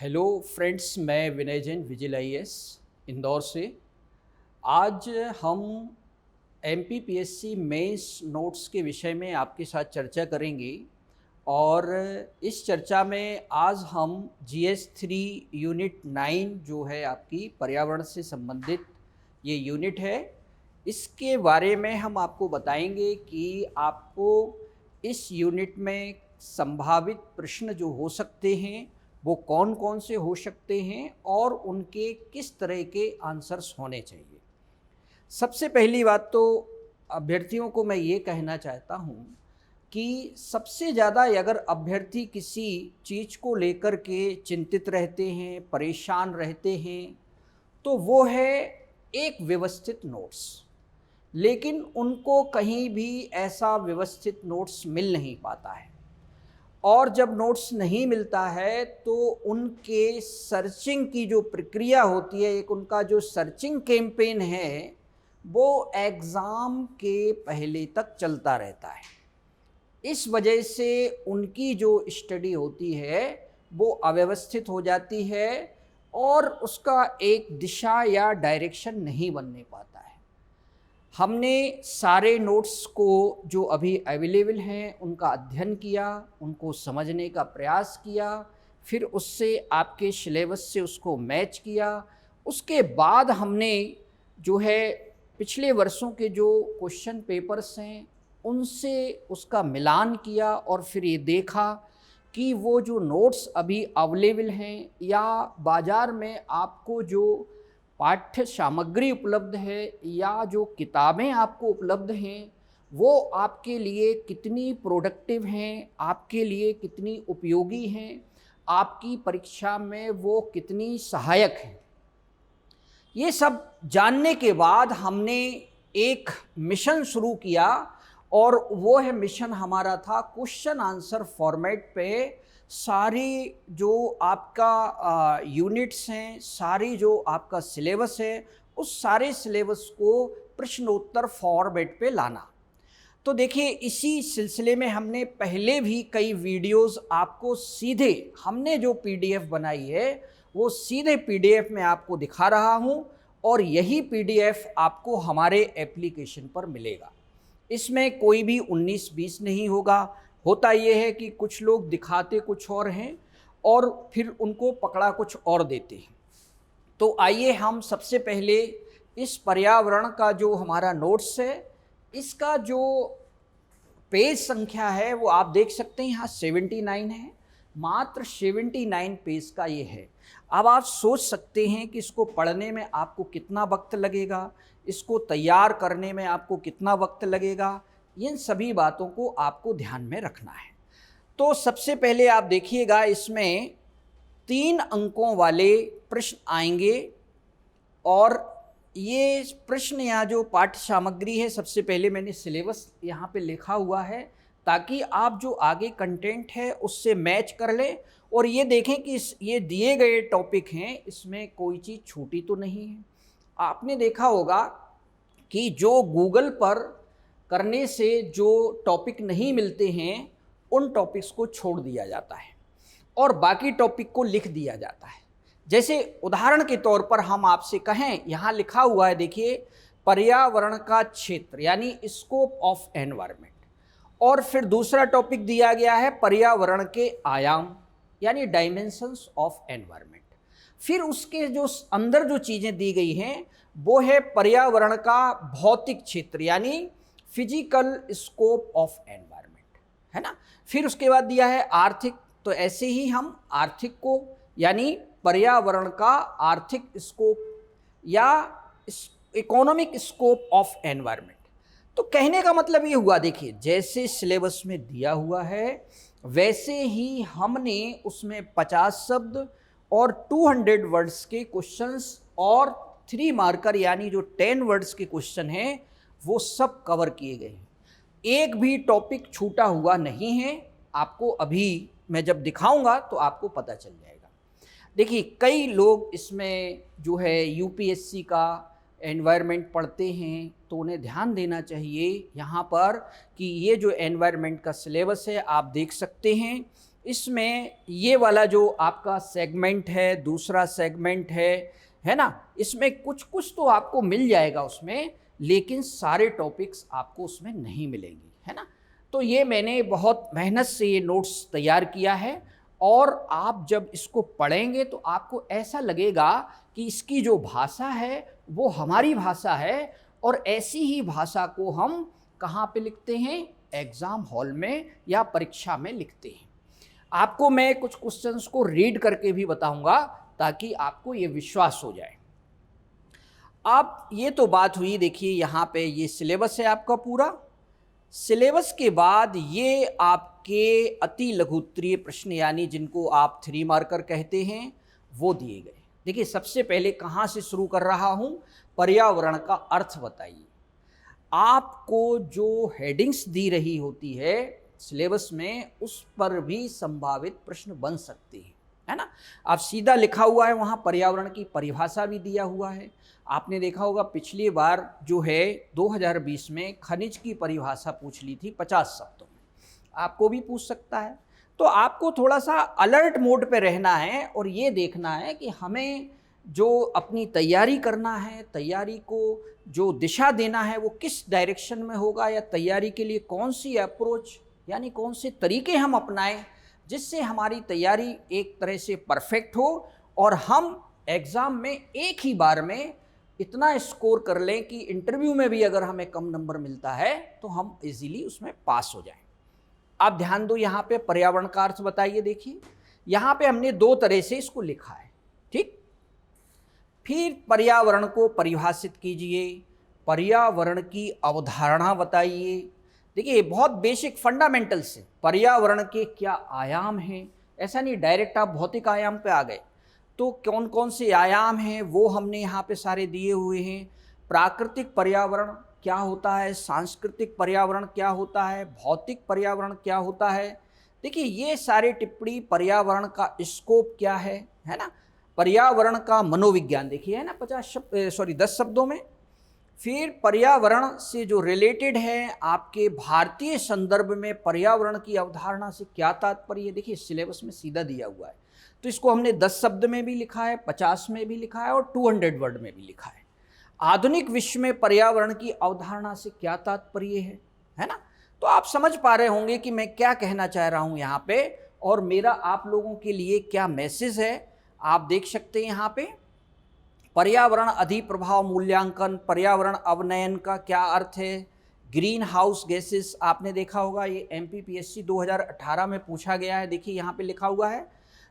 Hello friends, मैं विनय Jain vigil IAS Indore से। आज हम एमपीपीएससी मेंस नोट्स के विषय में आपके साथ चर्चा करेंगे और इस चर्चा में आज हम GS3 यूनिट 9 जो है आपकी पर्यावरण से संबंधित ये यूनिट है, इसके बारे में हम आपको बताएंगे कि आपको इस यूनिट में संभावित प्रश्न जो हो सकते हैं वो कौन कौन से हो सकते हैं और उनके किस तरह के आंसर्स होने चाहिए। सबसे पहली बात तो अभ्यर्थियों को मैं ये कहना चाहता हूँ कि सबसे ज़्यादा अगर अभ्यर्थी किसी चीज़ को लेकर के चिंतित रहते हैं, परेशान रहते हैं, तो वो है एक व्यवस्थित नोट्स। लेकिन उनको कहीं भी ऐसा व्यवस्थित नोट्स मिल नहीं पाता है और जब नोट्स नहीं मिलता है तो उनके सर्चिंग की जो प्रक्रिया होती है, एक उनका जो सर्चिंग कैंपेन है, वो एग्ज़ाम के पहले तक चलता रहता है। इस वजह से उनकी जो स्टडी होती है वो अव्यवस्थित हो जाती है और उसका एक दिशा या डायरेक्शन नहीं बनने पाता है। हमने सारे नोट्स को जो अभी अवेलेबल हैं उनका अध्ययन किया, उनको समझने का प्रयास किया, फिर उससे आपके सिलेबस से उसको मैच किया। उसके बाद हमने जो है पिछले वर्षों के जो क्वेश्चन पेपर्स हैं उनसे उसका मिलान किया और फिर ये देखा कि वो जो नोट्स अभी अवेलेबल हैं या बाज़ार में आपको जो पाठ्य सामग्री उपलब्ध है या जो किताबें आपको उपलब्ध हैं वो आपके लिए कितनी प्रोडक्टिव हैं, आपके लिए कितनी उपयोगी हैं, आपकी परीक्षा में वो कितनी सहायक हैं। ये सब जानने के बाद हमने एक मिशन शुरू किया और वो है मिशन हमारा था क्वेश्चन आंसर फॉर्मेट पे सारी जो आपका यूनिट्स हैं, सारी जो आपका सिलेबस है, उस सारे सिलेबस को प्रश्नोत्तर फॉर्मेट पे लाना। तो देखिए, इसी सिलसिले में हमने पहले भी कई वीडियोस आपको सीधे हमने जो पीडीएफ बनाई है वो सीधे पीडीएफ में आपको दिखा रहा हूँ और यही पीडीएफ आपको हमारे एप्लीकेशन पर मिलेगा। इसमें कोई भी 19-20 नहीं होगा। होता ये है कि कुछ लोग दिखाते कुछ और हैं और फिर उनको पकड़ा कुछ और देते हैं। तो आइए हम सबसे पहले इस पर्यावरण का जो हमारा नोट्स है, इसका जो पेज संख्या है वो आप देख सकते हैं यहाँ 79 है। मात्र 79 पेज का ये है। अब आप सोच सकते हैं कि इसको पढ़ने में आपको कितना वक्त लगेगा, इसको तैयार करने में आपको कितना वक्त लगेगा, इन सभी बातों को आपको ध्यान में रखना है। तो सबसे पहले आप देखिएगा, इसमें 3 अंकों वाले प्रश्न आएंगे और ये प्रश्न या जो पाठ्य सामग्री है, सबसे पहले मैंने सिलेबस यहाँ पे लिखा हुआ है ताकि आप जो आगे कंटेंट है उससे मैच कर लें और ये देखें कि ये दिए गए टॉपिक हैं, इसमें कोई चीज़ छूटी तो नहीं है। आपने देखा होगा कि जो गूगल पर करने से जो टॉपिक नहीं मिलते हैं उन टॉपिक्स को छोड़ दिया जाता है और बाकी टॉपिक को लिख दिया जाता है। जैसे उदाहरण के तौर पर हम आपसे कहें, यहाँ लिखा हुआ है, देखिए, पर्यावरण का क्षेत्र यानी स्कोप ऑफ एनवायरनमेंट, और फिर दूसरा टॉपिक दिया गया है पर्यावरण के आयाम यानी डायमेंशंस ऑफ एनवायरनमेंट। फिर उसके जो अंदर जो चीज़ें दी गई हैं वो है पर्यावरण का भौतिक क्षेत्र यानी फिजिकल स्कोप ऑफ एनवायरनमेंट, है ना। फिर उसके बाद दिया है आर्थिक, तो ऐसे ही हम आर्थिक को यानी पर्यावरण का आर्थिक स्कोप या इकोनॉमिक स्कोप ऑफ एनवायरनमेंट। तो कहने का मतलब ये हुआ, देखिए, जैसे सिलेबस में दिया हुआ है वैसे ही हमने उसमें 50 शब्द और 200 वर्ड्स के क्वेश्चंस और 3 मार्कर यानी जो 10 वर्ड्स के क्वेश्चन हैं वो सब कवर किए गए हैं। एक भी टॉपिक छूटा हुआ नहीं है। आपको अभी मैं जब दिखाऊंगा तो आपको पता चल जाएगा। देखिए, कई लोग इसमें जो है यूपीएससी का एनवायरनमेंट पढ़ते हैं तो उन्हें ध्यान देना चाहिए यहाँ पर कि ये जो एनवायरनमेंट का सिलेबस है आप देख सकते हैं इसमें ये वाला जो आपका सेगमेंट है, दूसरा सेगमेंट है ना, इसमें कुछ कुछ तो आपको मिल जाएगा उसमें, लेकिन सारे टॉपिक्स आपको उसमें नहीं मिलेंगे, है ना। तो ये मैंने बहुत मेहनत से ये नोट्स तैयार किया है, और आप जब इसको पढ़ेंगे तो आपको ऐसा लगेगा कि इसकी जो भाषा है वो हमारी भाषा है, और ऐसी ही भाषा को हम कहाँ पे लिखते हैं, एग्ज़ाम हॉल में या परीक्षा में लिखते हैं। आपको मैं कुछ क्वेश्चंस को रीड करके भी बताऊंगा ताकि आपको ये विश्वास हो जाए। अब ये तो बात हुई, देखिए यहाँ पे ये सिलेबस है आपका पूरा। सिलेबस के बाद ये आपके अति लघु उत्तरीय प्रश्न, यानी जिनको आप 3 मार्कर कहते हैं, वो दिए गए। देखिए सबसे पहले कहाँ से शुरू कर रहा हूँ, पर्यावरण का अर्थ बताइए। आपको जो हेडिंग्स दी रही होती है सिलेबस में, उस पर भी संभावित प्रश्न बन सकते हैं, है ना। अब सीधा लिखा हुआ है वहाँ, पर्यावरण की परिभाषा भी दिया हुआ है। आपने देखा होगा पिछली बार जो है 2020 में खनिज की परिभाषा पूछ ली थी 50 शब्दों में, आपको भी पूछ सकता है। तो आपको थोड़ा सा अलर्ट मोड पे रहना है और ये देखना है कि हमें जो अपनी तैयारी करना है, तैयारी को जो दिशा देना है वो किस डायरेक्शन में होगा, या तैयारी के लिए कौन सी अप्रोच यानी कौन से तरीके हम अपनाएं जिससे हमारी तैयारी एक तरह से परफेक्ट हो और हम एग्ज़ाम में एक ही बार में इतना स्कोर कर लें कि इंटरव्यू में भी अगर हमें कम नंबर मिलता है तो हम इजीली उसमें पास हो जाएं। आप ध्यान दो, यहाँ पे पर्यावरण का अर्थ बताइए। देखिए यहाँ पे हमने 2 तरह से इसको लिखा है, ठीक। फिर पर्यावरण को परिभाषित कीजिए, पर्यावरण की अवधारणा बताइए। देखिए बहुत बेसिक फंडामेंटल से, पर्यावरण के क्या आयाम हैं, ऐसा नहीं डायरेक्ट आप भौतिक आयाम पे आ गए, तो कौन कौन से आयाम हैं वो हमने यहाँ पे सारे दिए हुए हैं। प्राकृतिक पर्यावरण क्या होता है, सांस्कृतिक पर्यावरण क्या होता है, भौतिक पर्यावरण क्या होता है। देखिए ये सारे टिप्पणी, पर्यावरण का स्कोप क्या है ना। पर्यावरण का मनोविज्ञान देखिए, है ना, 10 शब्दों में। फिर पर्यावरण से जो रिलेटेड है आपके भारतीय संदर्भ में पर्यावरण की अवधारणा से क्या तात्पर्य है, देखिए सिलेबस में सीधा दिया हुआ है। तो इसको हमने 10 शब्द में भी लिखा है, 50 में भी लिखा है और 200 वर्ड में भी लिखा है। आधुनिक विश्व में पर्यावरण की अवधारणा से क्या तात्पर्य है ना। तो आप समझ पा रहे होंगे कि मैं क्या कहना चाह रहा हूं यहाँ पे, और मेरा आप लोगों के लिए क्या मैसेज है। आप देख सकते हैं यहाँ पे पर्यावरण अधिप्रभाव मूल्यांकन, पर्यावरण अवनयन का क्या अर्थ है, ग्रीन हाउस गैसेस आपने देखा होगा, ये MPPSC 2018 में पूछा गया है, देखिए यहाँ पे लिखा हुआ है।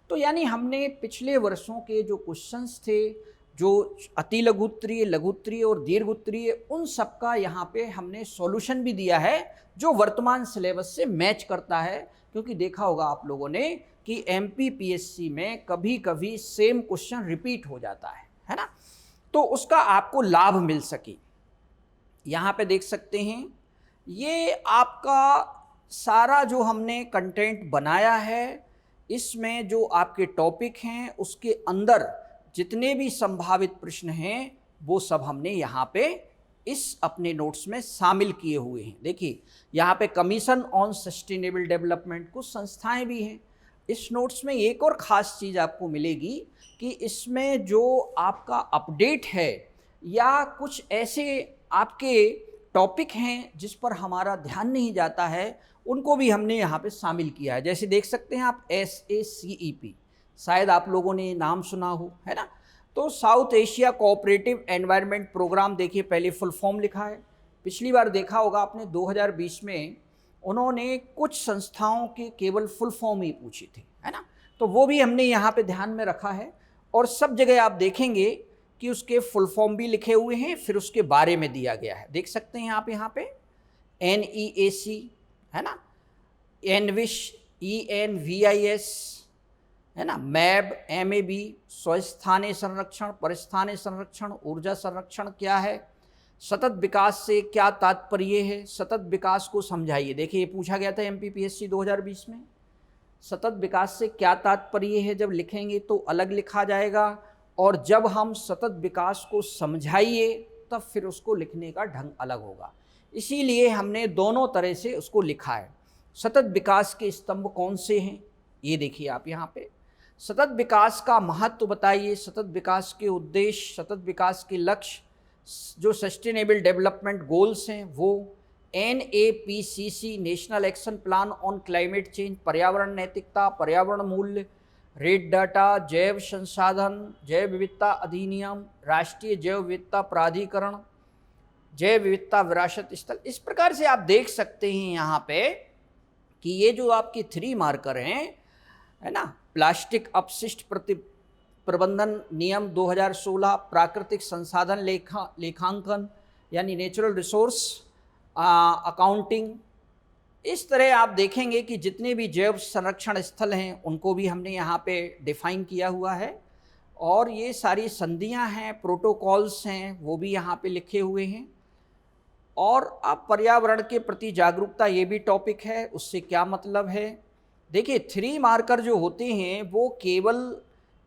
तो यानी हमने पिछले वर्षों के जो क्वेश्चंस थे, जो अति लघु उत्तरीय, लघु उत्तरीय और दीर्घ उत्तरीय, उन सब का यहाँ पे हमने सॉल्यूशन भी दिया है जो वर्तमान सिलेबस से मैच करता है। क्योंकि देखा होगा आप लोगों ने कि MPPSC में कभी कभी सेम क्वेश्चन रिपीट हो जाता है ना, तो उसका आपको लाभ मिल सके। यहाँ पे देख सकते हैं ये आपका सारा जो हमने कंटेंट बनाया है, इसमें जो आपके टॉपिक हैं उसके अंदर जितने भी संभावित प्रश्न हैं वो सब हमने यहाँ पे इस अपने नोट्स में शामिल किए हुए हैं। देखिए यहाँ पे कमीशन ऑन सस्टेनेबल डेवलपमेंट, कुछ संस्थाएं भी हैं। इस नोट्स में एक और ख़ास चीज़ आपको मिलेगी कि इसमें जो आपका अपडेट है या कुछ ऐसे आपके टॉपिक हैं जिस पर हमारा ध्यान नहीं जाता है, उनको भी हमने यहाँ पे शामिल किया है। जैसे देख सकते हैं आप SACEP, शायद आप लोगों ने नाम सुना हो, है ना। तो South Asia cooperative environment programme, देखिए पहले फुल फॉर्म लिखा है। पिछली बार देखा होगा आपने 2020 में उन्होंने कुछ संस्थाओं के केवल फुल फॉर्म ही पूछी थी, है ना। तो वो भी हमने यहाँ पे ध्यान में रखा है, और सब जगह आप देखेंगे कि उसके फुल फॉर्म भी लिखे हुए हैं, फिर उसके बारे में दिया गया है। देख सकते हैं आप यहाँ पे NEAC, है ना, ENVIS, ENVIS, है ना, MAB, MAB, स्वस्थानीय संरक्षण, परिस्थानीय संरक्षण, ऊर्जा संरक्षण क्या है, सतत विकास से क्या तात्पर्य है, सतत विकास को समझाइए। देखिए ये पूछा गया था MPPSC 2020 में, सतत विकास से क्या तात्पर्य है जब लिखेंगे तो अलग लिखा जाएगा, और जब हम सतत विकास को समझाइए तब फिर उसको लिखने का ढंग अलग होगा। इसीलिए हमने दोनों तरह से उसको लिखा है। सतत विकास के स्तंभ कौन से हैं, ये देखिए आप यहाँ पे सतत विकास का महत्व बताइए, सतत विकास के उद्देश्य, सतत विकास के लक्ष्य, जो सस्टेनेबल डेवलपमेंट गोल्स हैं वो, NAPCC national action plan on climate change, पर्यावरण नैतिकता, पर्यावरण मूल्य, रेड डाटा, जैव संसाधन, जैव विविधता अधिनियम, राष्ट्रीय जैव विविधता प्राधिकरण, जैव विविधता विरासत स्थल। इस प्रकार से आप देख सकते हैं यहाँ पे कि ये जो आपके 3 मार्कर हैं, है ना, प्लास्टिक अपशिष्ट प्रबंधन नियम 2016, प्राकृतिक संसाधन लेखांकन यानी नेचुरल रिसोर्स अकाउंटिंग, इस तरह आप देखेंगे कि जितने भी जैव संरक्षण स्थल हैं उनको भी हमने यहाँ पे डिफाइन किया हुआ है, और ये सारी संधियाँ हैं, प्रोटोकॉल्स हैं, वो भी यहाँ पे लिखे हुए हैं। और अब पर्यावरण के प्रति जागरूकता, ये भी टॉपिक है, उससे क्या मतलब है। देखिए 3 मार्कर जो होते हैं वो केवल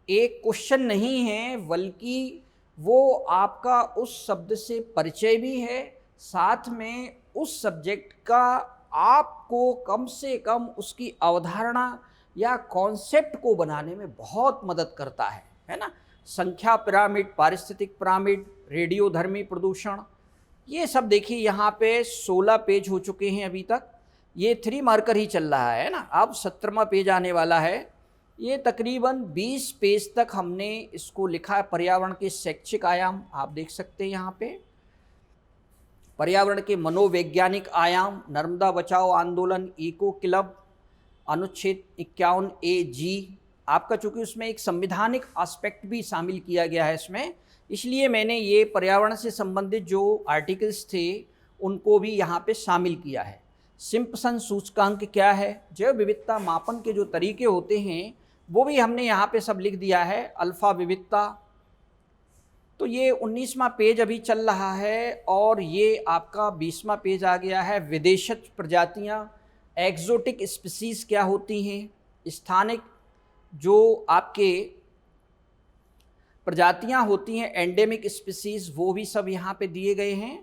एक क्वेश्चन नहीं है, बल्कि वो आपका उस शब्द से परिचय भी है, साथ में उस सब्जेक्ट का आपको कम से कम उसकी अवधारणा या कॉन्सेप्ट को बनाने में बहुत मदद करता है ना। संख्या पिरामिड, पारिस्थितिक पिरामिड, रेडियोधर्मी प्रदूषण, ये सब देखिए यहाँ पे 16 पेज हो चुके हैं अभी तक। ये 3 मार्कर ही चल रहा है ना, अब 17वां पेज आने वाला है। ये तकरीबन 20 पेज तक हमने इसको लिखा है। पर्यावरण के शैक्षिक आयाम आप देख सकते हैं यहाँ पे, पर्यावरण के मनोवैज्ञानिक आयाम, नर्मदा बचाओ आंदोलन, इको क्लब, अनुच्छेद 51A(G), आपका चूंकि उसमें एक संविधानिक एस्पेक्ट भी शामिल किया गया है इसमें, इसलिए मैंने ये पर्यावरण से संबंधित जो आर्टिकल्स थे उनको भी यहाँ पे शामिल किया है। सिम्पसन सूचकांक क्या है, जैव विविधता मापन के जो तरीके होते हैं वो भी हमने यहाँ पे सब लिख दिया है। अल्फा विविधता, तो ये 19वां पेज अभी चल रहा है, और ये आपका 20वां पेज आ गया है। विदेशज प्रजातियाँ, एक्जोटिक स्पीसीज क्या होती हैं, स्थानिक जो आपके प्रजातियां होती हैं, एंडेमिक स्पीसीज, वो भी सब यहाँ पे दिए गए हैं।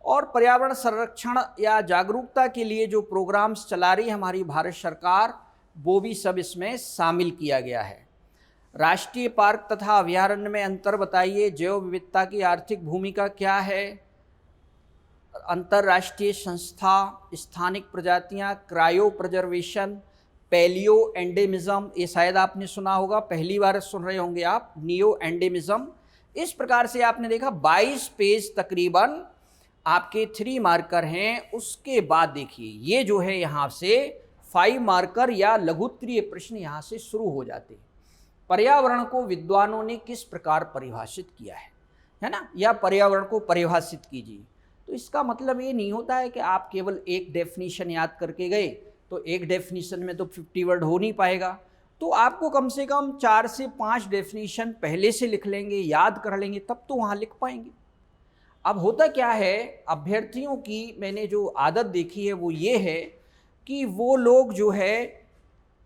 और पर्यावरण संरक्षण या जागरूकता के लिए जो प्रोग्राम्स चला रही है हमारी भारत सरकार, वो भी सब इसमें शामिल किया गया है। राष्ट्रीय पार्क तथा अभयारण्य में अंतर बताइए, जैव विविधता की आर्थिक भूमिका क्या है, अंतर्राष्ट्रीय संस्था, स्थानिक प्रजातियां, क्रायो प्रिजर्वेशन, पैलियो एंडेमिज्म, ये शायद आपने सुना होगा, पहली बार सुन रहे होंगे आप, नियो एंडेमिज्म। इस प्रकार से आपने देखा 22 पेज तकरीबन आपके 3 मार्कर हैं। उसके बाद देखिए ये जो है यहाँ से 5 मार्कर या लघुत्तरीय प्रश्न यहाँ से शुरू हो जाते हैं। पर्यावरण को विद्वानों ने किस प्रकार परिभाषित किया है ना, या पर्यावरण को परिभाषित कीजिए। तो इसका मतलब ये नहीं होता है कि आप केवल एक डेफिनेशन याद करके गए, तो एक डेफिनेशन में तो 50 वर्ड हो नहीं पाएगा, तो आपको कम से कम 4 से 5 डेफिनेशन पहले से लिख लेंगे, याद कर लेंगे, तब तो वहाँ लिख पाएंगे। अब होता क्या है, अभ्यर्थियों की मैंने जो आदत देखी है वो ये है कि वो लोग जो है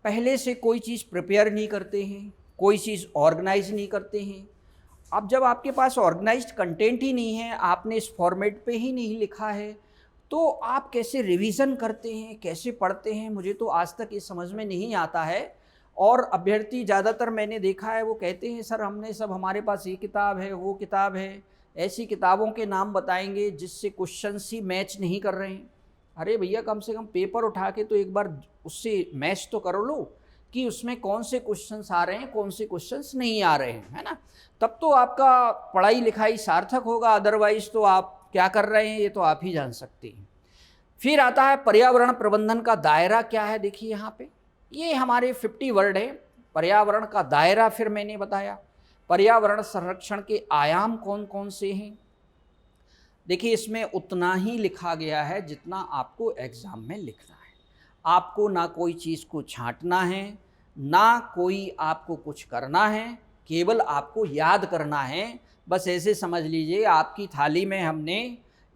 पहले से कोई चीज़ प्रिपेयर नहीं करते हैं, कोई चीज़ ऑर्गेनाइज नहीं करते हैं। अब जब आपके पास ऑर्गेनाइज्ड कंटेंट ही नहीं है, आपने इस फॉर्मेट पे ही नहीं लिखा है, तो आप कैसे रिवीजन करते हैं, कैसे पढ़ते हैं, मुझे तो आज तक ये समझ में नहीं आता है। और अभ्यर्थी ज़्यादातर मैंने देखा है वो कहते हैं सर हमने सब, हमारे पास ये किताब है, वो किताब है, ऐसी किताबों के नाम बताएंगे जिससे क्वेश्चंस ही मैच नहीं कर रहे हैं। अरे भैया कम से कम पेपर उठा के तो एक बार उससे मैच तो कर लो कि उसमें कौन से क्वेश्चंस आ रहे हैं, कौन से क्वेश्चंस नहीं आ रहे हैं, है ना, तब तो आपका पढ़ाई लिखाई सार्थक होगा। अदरवाइज तो आप क्या कर रहे हैं ये तो आप ही जान सकते हैं। फिर आता है पर्यावरण प्रबंधन का दायरा क्या है। देखिए यहाँ पे ये हमारे 50 वर्ड है। पर्यावरण का दायरा फिर मैंने बताया, पर्यावरण संरक्षण के आयाम कौन कौन से हैं। देखिए इसमें उतना ही लिखा गया है जितना आपको एग्जाम में लिखना है। आपको ना कोई चीज़ को छांटना है, ना कोई आपको कुछ करना है, केवल आपको याद करना है। बस ऐसे समझ लीजिए आपकी थाली में हमने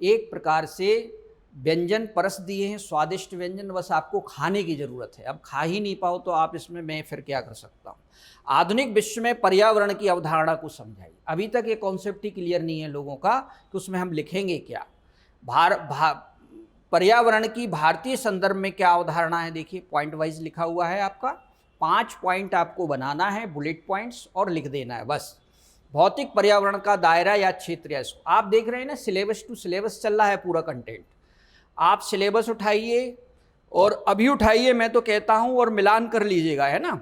एक प्रकार से व्यंजन परस दिए हैं, स्वादिष्ट व्यंजन, बस आपको खाने की ज़रूरत है। अब खा ही नहीं पाओ तो आप इसमें मैं फिर क्या कर सकता हूँ। आधुनिक विश्व में पर्यावरण की अवधारणा को समझाइए। अभी तक ये कॉन्सेप्ट ही क्लियर नहीं है लोगों का कि उसमें हम लिखेंगे क्या। पर्यावरण की भारतीय संदर्भ में क्या अवधारणा है, देखिए पॉइंट वाइज लिखा हुआ है आपका 5 पॉइंट आपको बनाना है, बुलेट पॉइंट्स, और लिख देना है बस। भौतिक पर्यावरण का दायरा या क्षेत्र या इसको आप देख रहे हैं ना, सिलेबस टू सिलेबस चल रहा है पूरा कंटेंट। आप सिलेबस उठाइए और अभी उठाइए मैं तो कहता हूँ, और मिलान कर लीजिएगा, है ना।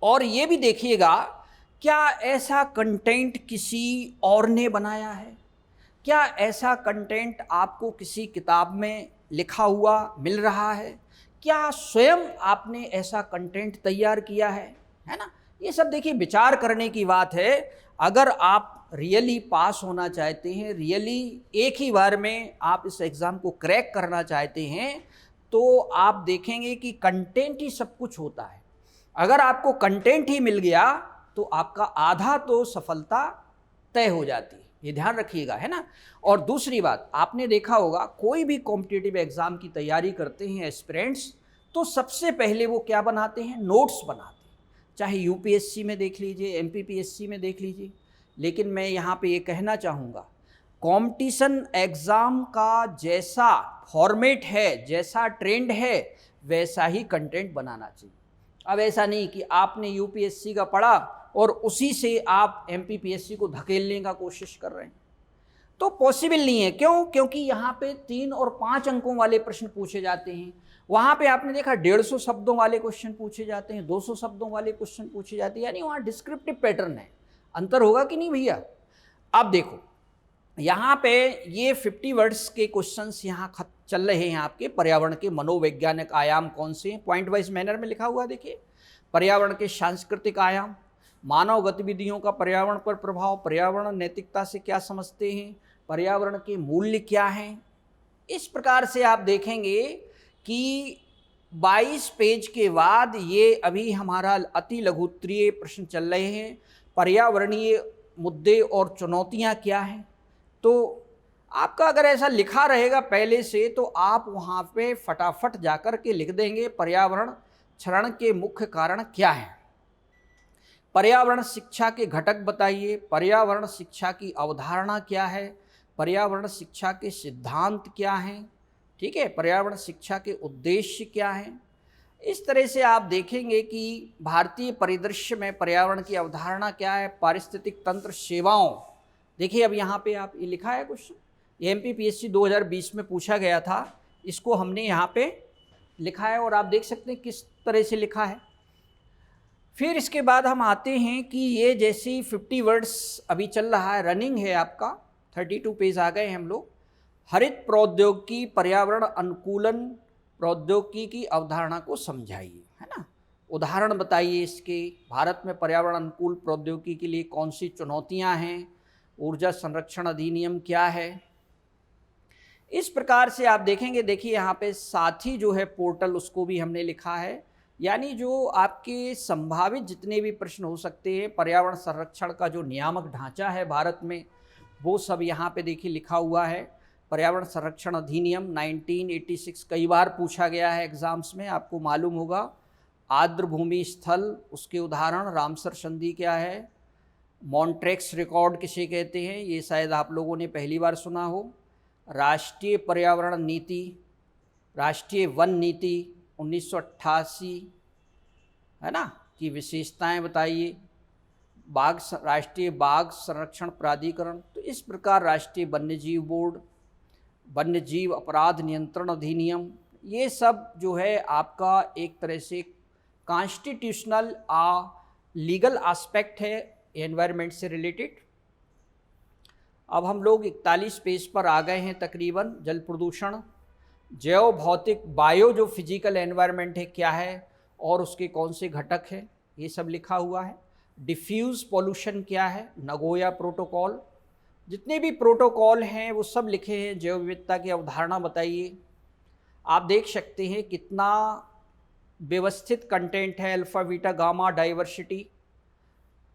और ये भी देखिएगा क्या ऐसा कंटेंट किसी और ने बनाया है, क्या ऐसा कंटेंट आपको किसी किताब में लिखा हुआ मिल रहा है, क्या स्वयं आपने ऐसा कंटेंट तैयार किया है ना। ये सब देखिए विचार करने की बात है। अगर आप रियली पास होना चाहते हैं, रियली एक ही बार में आप इस एग्ज़ाम को क्रैक करना चाहते हैं, तो आप देखेंगे कि कंटेंट ही सब कुछ होता है। अगर आपको कंटेंट ही मिल गया तो आपका आधा तो सफलता तय हो जाती है, ये ध्यान रखिएगा, है ना। और दूसरी बात, आपने देखा होगा कोई भी कॉम्पिटिटिव एग्जाम की तैयारी करते हैं एस्पिरेंट्स, तो सबसे पहले वो क्या बनाते हैं, नोट्स बनाते हैं। चाहे यूपीएससी में देख लीजिए, एमपीपीएससी में देख लीजिए। लेकिन मैं यहाँ पे ये कहना चाहूँगा, कंपटीशन एग्ज़ाम का जैसा फॉर्मेट है, जैसा ट्रेंड है, वैसा ही कंटेंट बनाना चाहिए। अब ऐसा नहीं कि आपने यूपीएससी का पढ़ा और उसी से आप एमपीपीएससी को धकेलने का कोशिश कर रहे हैं, तो पॉसिबल नहीं है। क्यों? क्योंकि यहाँ पे 3 और 5 अंकों वाले प्रश्न पूछे जाते हैं। वहाँ पे आपने देखा 150 शब्दों वाले क्वेश्चन पूछे जाते हैं, 200 शब्दों वाले क्वेश्चन पूछे जाते हैं, यानी वहाँ डिस्क्रिप्टिव पैटर्न है। अंतर होगा कि नहीं भैया? अब देखो यहाँ पे ये 50 वर्ड्स के क्वेश्चंस यहाँ चल रहे हैं आपके। पर्यावरण के मनोवैज्ञानिक आयाम कौन से हैं, पॉइंट वाइज मैनर में लिखा हुआ है। देखिए, पर्यावरण के सांस्कृतिक आयाम, मानव गतिविधियों का पर्यावरण पर प्रभाव, पर्यावरण नैतिकता से क्या समझते हैं, पर्यावरण के मूल्य क्या हैं। इस प्रकार से आप देखेंगे कि 22 पेज के बाद ये अभी हमारा अति लघुत्तरीय प्रश्न चल रहे हैं, पर्यावरणीय मुद्दे और चुनौतियाँ क्या हैं। तो आपका अगर ऐसा लिखा रहेगा पहले से, तो आप वहाँ पे फटाफट जाकर के लिख देंगे पर्यावरण क्षरण के मुख्य कारण क्या हैं, पर्यावरण शिक्षा के घटक बताइए, पर्यावरण शिक्षा की अवधारणा क्या है, पर्यावरण शिक्षा के सिद्धांत क्या हैं, ठीक है, पर्यावरण शिक्षा के उद्देश्य क्या हैं। इस तरह से आप देखेंगे कि भारतीय परिदृश्य में पर्यावरण की अवधारणा क्या है, पारिस्थितिक तंत्र सेवाओं। देखिए अब यहाँ पे आप ये लिखा है क्वेश्चन, ये एमपीपीएससी 2020 में पूछा गया था, इसको हमने यहाँ पे लिखा है और आप देख सकते हैं किस तरह से लिखा है। फिर इसके बाद हम आते हैं कि ये जैसी 50 वर्ड्स अभी चल रहा है, रनिंग है आपका, 32 पेज आ गए हम लोग। हरित प्रौद्योगिकी पर्यावरण अनुकूलन प्रौद्योगिकी की अवधारणा को समझाइए, है ना। उदाहरण बताइए इसके, भारत में पर्यावरण अनुकूल प्रौद्योगिकी के लिए कौन सी चुनौतियां हैं, ऊर्जा संरक्षण अधिनियम क्या है। इस प्रकार से आप देखेंगे। देखिए यहाँ पे साथी जो है पोर्टल, उसको भी हमने लिखा है, यानी जो आपके संभावित जितने भी प्रश्न हो सकते हैं, पर्यावरण संरक्षण का जो नियामक ढांचा है भारत में, वो सब यहाँ पे देखिए लिखा हुआ है। पर्यावरण संरक्षण अधिनियम 1986 कई बार पूछा गया है एग्जाम्स में, आपको मालूम होगा। आर्द्र भूमि स्थल, उसके उदाहरण, रामसर संधि क्या है, मॉन्ट्रेक्स रिकॉर्ड किसे कहते हैं, ये शायद आप लोगों ने पहली बार सुना हो। राष्ट्रीय पर्यावरण नीति, राष्ट्रीय वन नीति 1988, है ना, की विशेषताएं बताइए। बाघ, राष्ट्रीय बाघ संरक्षण प्राधिकरण, तो इस प्रकार राष्ट्रीय वन्यजीव बोर्ड, वन्यजीव अपराध नियंत्रण अधिनियम, ये सब जो है आपका एक तरह से कॉन्स्टिट्यूशनल लीगल एस्पेक्ट है एनवायरनमेंट से रिलेटेड। अब हम लोग 41 पेज पर आ गए हैं तकरीबन। जल प्रदूषण, जैव भौतिक, बायो जो फिजिकल एनवायरनमेंट है क्या है और उसके कौन से घटक हैं, ये सब लिखा हुआ है। डिफ्यूज पॉल्यूशन क्या है, नगोया प्रोटोकॉल, जितने भी प्रोटोकॉल हैं वो सब लिखे हैं। जैव विविधता की अवधारणा बताइए। आप देख सकते हैं कितना व्यवस्थित कंटेंट है, अल्फा बीटा गामा डाइवर्सिटी,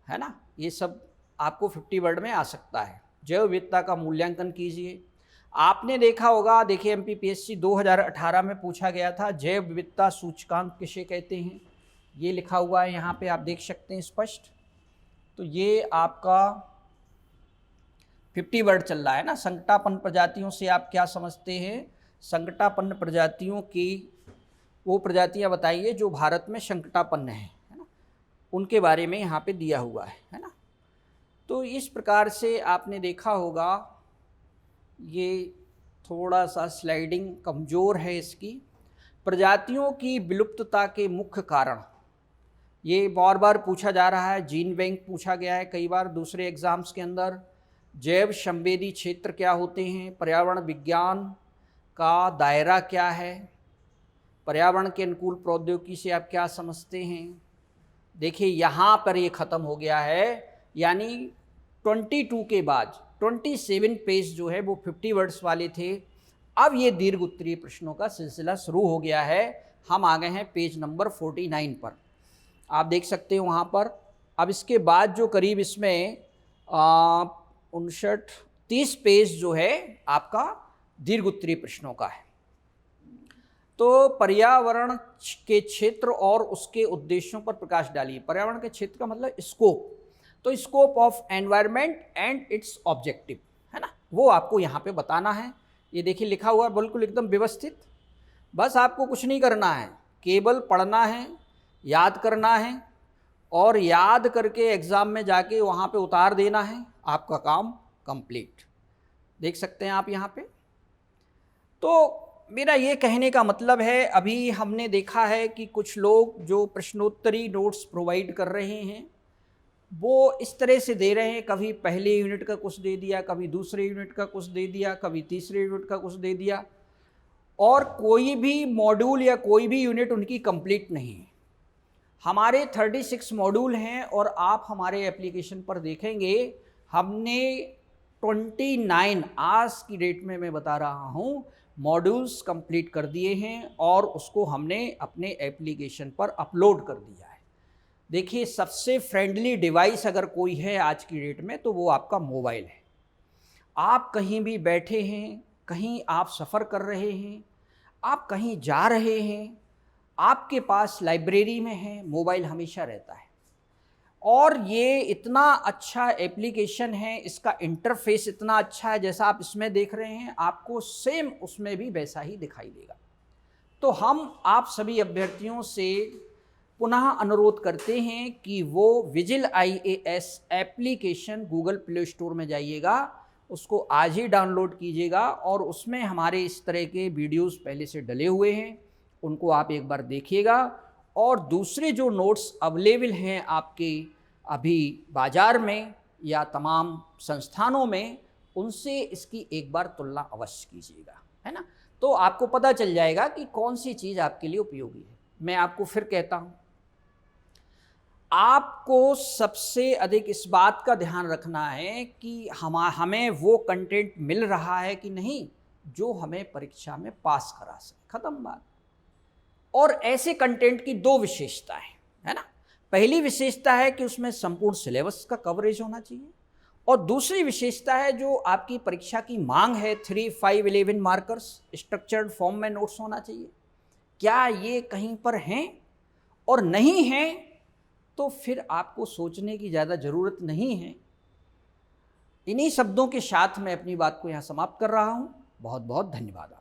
है ना, ये सब आपको 50 वर्ड में आ सकता है। जैव विविधता का मूल्यांकन कीजिए। आपने देखा होगा, देखिए एमपीपीएससी 2018 में पूछा गया था, जैव विविधता सूचकांक किसे कहते हैं, ये लिखा हुआ है यहाँ पे, आप देख सकते हैं स्पष्ट। तो ये आपका 50 वर्ड चल रहा है ना। संकटापन्न प्रजातियों से आप क्या समझते हैं, संकटापन्न प्रजातियों की वो प्रजातियां बताइए जो भारत में संकटापन्न है ना, उनके बारे में यहाँ पे दिया हुआ है ना। तो इस प्रकार से आपने देखा होगा, ये थोड़ा सा स्लाइडिंग कमज़ोर है इसकी। प्रजातियों की विलुप्तता के मुख्य कारण, ये बार बार पूछा जा रहा है, जीन बैंक पूछा गया है कई बार दूसरे एग्ज़ाम्स के अंदर। जैव संवेदी क्षेत्र क्या होते हैं, पर्यावरण विज्ञान का दायरा क्या है, पर्यावरण के अनुकूल प्रौद्योगिकी से आप क्या समझते हैं। देखिए यहाँ पर ये ख़त्म हो गया है, यानी 22 के बाद 27 पेज जो है वो 50 वर्ड्स वाले थे। अब ये दीर्घ उत्तरीय प्रश्नों का सिलसिला शुरू हो गया है। हम आ गए हैं पेज नंबर 49 पर, आप देख सकते हो वहाँ पर। अब इसके बाद जो करीब इसमें 29-30 पेज जो है आपका दीर्घ उत्तरीय प्रश्नों का है। तो पर्यावरण के क्षेत्र और उसके उद्देश्यों पर प्रकाश डालिए। पर्यावरण के क्षेत्र का मतलब स्कोप, तो scope of environment and it's objective है ना, वो आपको यहाँ पे बताना है। ये देखिए लिखा हुआ है बिल्कुल एकदम व्यवस्थित। बस आपको कुछ नहीं करना है, केवल पढ़ना है, याद करना है और याद करके एग्ज़ाम में जाके वहाँ पे उतार देना है, आपका काम कंप्लीट। देख सकते हैं आप यहाँ पे। तो मेरा ये कहने का मतलब है, अभी हमने देखा है कि कुछ लोग जो प्रश्नोत्तरी नोट्स प्रोवाइड कर रहे हैं वो इस तरह से दे रहे हैं, कभी पहले यूनिट का कुछ दे दिया, कभी दूसरे यूनिट का कुछ दे दिया, कभी तीसरे यूनिट का कुछ दे दिया, और कोई भी मॉड्यूल या कोई भी यूनिट उनकी कंप्लीट नहीं है। हमारे 36 मॉड्यूल हैं और आप हमारे एप्लीकेशन पर देखेंगे हमने 29 आज की डेट में मैं बता रहा हूँ मॉड्यूल्स कंप्लीट कर दिए हैं और उसको हमने अपने एप्लीकेशन पर अपलोड कर दिया है। देखिए सबसे फ्रेंडली डिवाइस अगर कोई है आज की डेट में तो वो आपका मोबाइल है। आप कहीं भी बैठे हैं, कहीं आप सफ़र कर रहे हैं, आप कहीं जा रहे हैं, आपके पास लाइब्रेरी में है, मोबाइल हमेशा रहता है। और ये इतना अच्छा एप्लीकेशन है, इसका इंटरफेस इतना अच्छा है, जैसा आप इसमें देख रहे हैं आपको सेम उसमें भी वैसा ही दिखाई देगा। तो हम आप सभी अभ्यर्थियों से पुनः अनुरोध करते हैं कि वो vigil IAS application Google play store में जाइएगा, उसको आज ही डाउनलोड कीजिएगा और उसमें हमारे इस तरह के वीडियोस पहले से डले हुए हैं, उनको आप एक बार देखिएगा। और दूसरे जो नोट्स अवेलेबल हैं आपके अभी बाज़ार में या तमाम संस्थानों में, उनसे इसकी एक बार तुलना अवश्य कीजिएगा, है ना। तो आपको पता चल जाएगा कि कौन सी चीज़ आपके लिए उपयोगी है। मैं आपको फिर कहता हूँ, आपको सबसे अधिक इस बात का ध्यान रखना है कि हमें वो कंटेंट मिल रहा है कि नहीं जो हमें परीक्षा में पास करा सके, ख़त्म बात। और ऐसे कंटेंट की दो विशेषताएं है ना। पहली विशेषता है कि उसमें संपूर्ण सिलेबस का कवरेज होना चाहिए, और दूसरी विशेषता है जो आपकी परीक्षा की मांग है 3, 5, 11 मार्कर्स स्ट्रक्चर्ड फॉर्म में नोट्स होना चाहिए। क्या ये कहीं पर हैं? और नहीं हैं तो फिर आपको सोचने की ज़्यादा ज़रूरत नहीं है। इन्हीं शब्दों के साथ मैं अपनी बात को यहाँ समाप्त कर रहा हूँ। बहुत बहुत धन्यवाद।